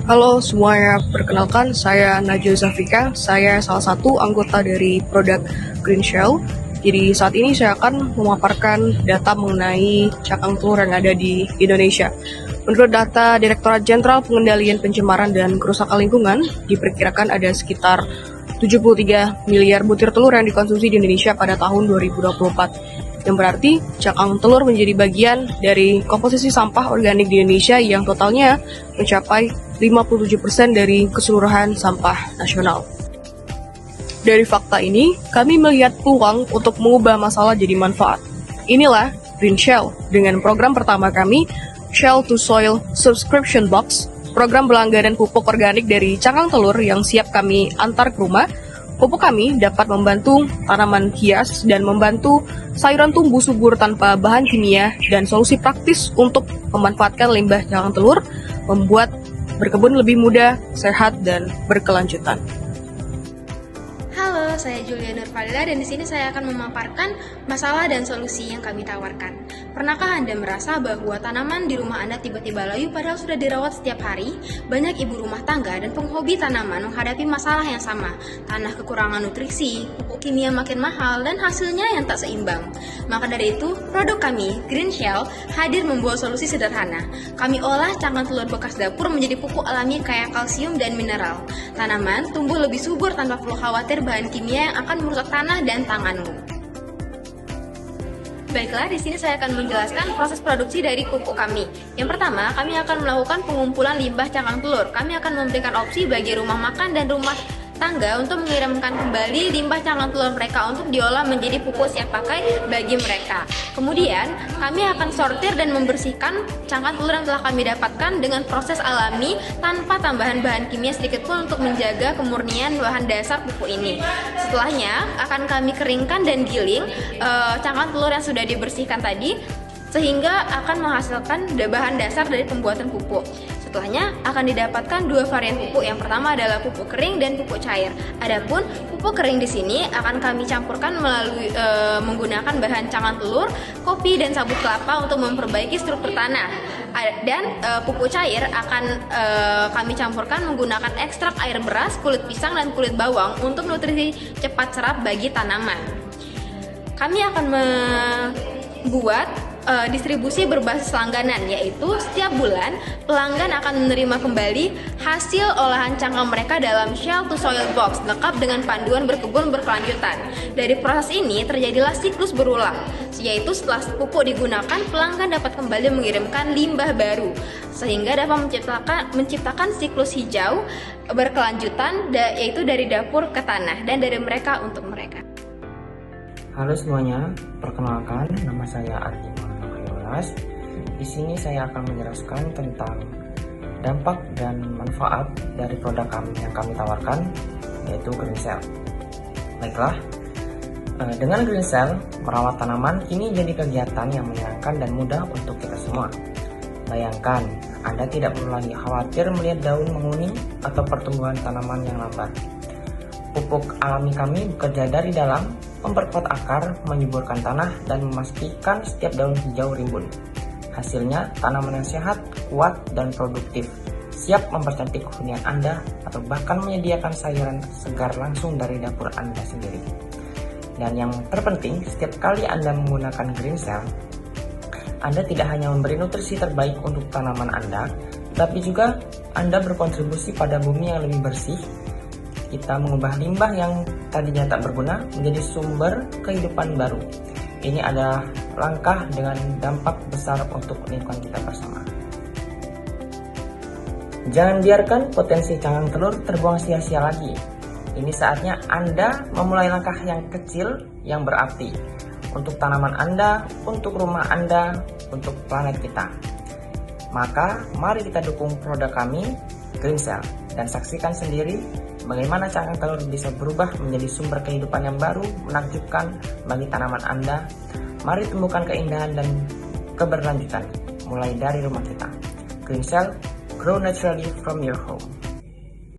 Halo semuanya, perkenalkan saya Najwa Zafika. Saya salah satu anggota dari produk Green Shell. Jadi saat ini saya akan memaparkan data mengenai cakang telur yang ada di Indonesia. Menurut data Direktorat Jenderal Pengendalian Pencemaran dan Kerusakan Lingkungan, diperkirakan ada sekitar 73 miliar butir telur yang dikonsumsi di Indonesia pada tahun 2024. Yang berarti cakang telur menjadi bagian dari komposisi sampah organik di Indonesia yang totalnya mencapai 57% dari keseluruhan sampah nasional. Dari fakta ini, kami melihat peluang untuk mengubah masalah jadi manfaat. Inilah Green Shell dengan program pertama kami, Shell to Soil Subscription Box, program berlangganan pupuk organik dari cakang telur yang siap kami antar ke rumah. Pupuk kami dapat membantu tanaman hias dan membantu sayuran tumbuh subur tanpa bahan kimia dan solusi praktis untuk memanfaatkan limbah cakang telur, membuat berkebun lebih mudah, sehat, dan berkelanjutan. Halo, saya Julia Nurfalila dan di sini saya akan memaparkan masalah dan solusi yang kami tawarkan. Pernahkah Anda merasa bahwa tanaman di rumah Anda tiba-tiba layu padahal sudah dirawat setiap hari? Banyak ibu rumah tangga dan penghobi tanaman menghadapi masalah yang sama. Tanah kekurangan nutrisi, pupuk kimia makin mahal, dan hasilnya yang tak seimbang. Maka dari itu, produk kami, Green Shell, hadir membawa solusi sederhana. Kami olah cangkang telur bekas dapur menjadi pupuk alami kaya kalsium dan mineral. Tanaman tumbuh lebih subur tanpa perlu khawatir bahan kimia yang akan merusak tanah dan tanganmu. Baiklah, di sini saya akan menjelaskan proses produksi dari pupuk kami. Yang pertama, kami akan melakukan pengumpulan limbah cakang telur. Kami akan memberikan opsi bagi rumah makan dan rumah tangga untuk mengirimkan kembali limbah cakang telur mereka untuk diolah menjadi pupuk siap pakai bagi mereka. Kemudian, kami akan sortir dan membersihkan cakang telur yang telah kami dapatkan dengan proses alami tanpa tambahan bahan kimia sedikit pun untuk menjaga kemurnian bahan dasar pupuk ini. Setelahnya, akan kami keringkan dan giling cakang telur yang sudah dibersihkan tadi sehingga akan menghasilkan bahan dasar dari pembuatan pupuk. Setelahnya akan didapatkan dua varian pupuk. Yang pertama adalah pupuk kering dan pupuk cair. Adapun pupuk kering di sini akan kami campurkan melalui menggunakan bahan cakang telur, kopi dan sabut kelapa untuk memperbaiki struktur tanah. Dan pupuk cair akan kami campurkan menggunakan ekstrak air beras, kulit pisang dan kulit bawang untuk nutrisi cepat serap bagi tanaman. Kami akan membuat distribusi berbasis langganan, yaitu setiap bulan pelanggan akan menerima kembali hasil olahan cangkang mereka dalam Shell to Soil Box lengkap dengan panduan berkebun berkelanjutan. Dari proses ini terjadilah siklus berulang, yaitu setelah pupuk digunakan pelanggan dapat kembali mengirimkan limbah baru sehingga dapat menciptakan siklus hijau berkelanjutan, yaitu dari dapur ke tanah dan dari mereka untuk mereka. Halo semuanya, perkenalkan nama saya Ardi Mahayolas. Di sini saya akan menjelaskan tentang dampak dan manfaat dari produk kami yang kami tawarkan, yaitu Green Shell. Baiklah, dengan Green Shell, merawat tanaman ini jadi kegiatan yang menyenangkan dan mudah untuk kita semua. Bayangkan, Anda tidak perlu lagi khawatir melihat daun menguning atau pertumbuhan tanaman yang lambat. Pupuk alami kami bekerja dari dalam, memperkuat akar, menyuburkan tanah, dan memastikan setiap daun hijau rimbun. Hasilnya, tanaman yang sehat, kuat, dan produktif, siap mempercantik hunian Anda atau bahkan menyediakan sayuran segar langsung dari dapur Anda sendiri. Dan yang terpenting, setiap kali Anda menggunakan Green Shell, Anda tidak hanya memberi nutrisi terbaik untuk tanaman Anda, tapi juga Anda berkontribusi pada bumi yang lebih bersih. Kita mengubah limbah yang tadinya tak berguna menjadi sumber kehidupan baru. Ini adalah langkah dengan dampak besar untuk lingkungan kita bersama. Jangan biarkan potensi cangkang telur terbuang sia-sia lagi. Ini saatnya Anda memulai langkah yang kecil yang berarti untuk tanaman Anda, untuk rumah Anda, untuk planet kita. Maka mari kita dukung produk kami, Green Shell, dan saksikan sendiri bagaimana cangkang telur bisa berubah menjadi sumber kehidupan yang baru, menakjubkan bagi tanaman Anda. Mari tumbuhkan keindahan dan keberlanjutan, mulai dari rumah kita. Green Shell, grow naturally from your home.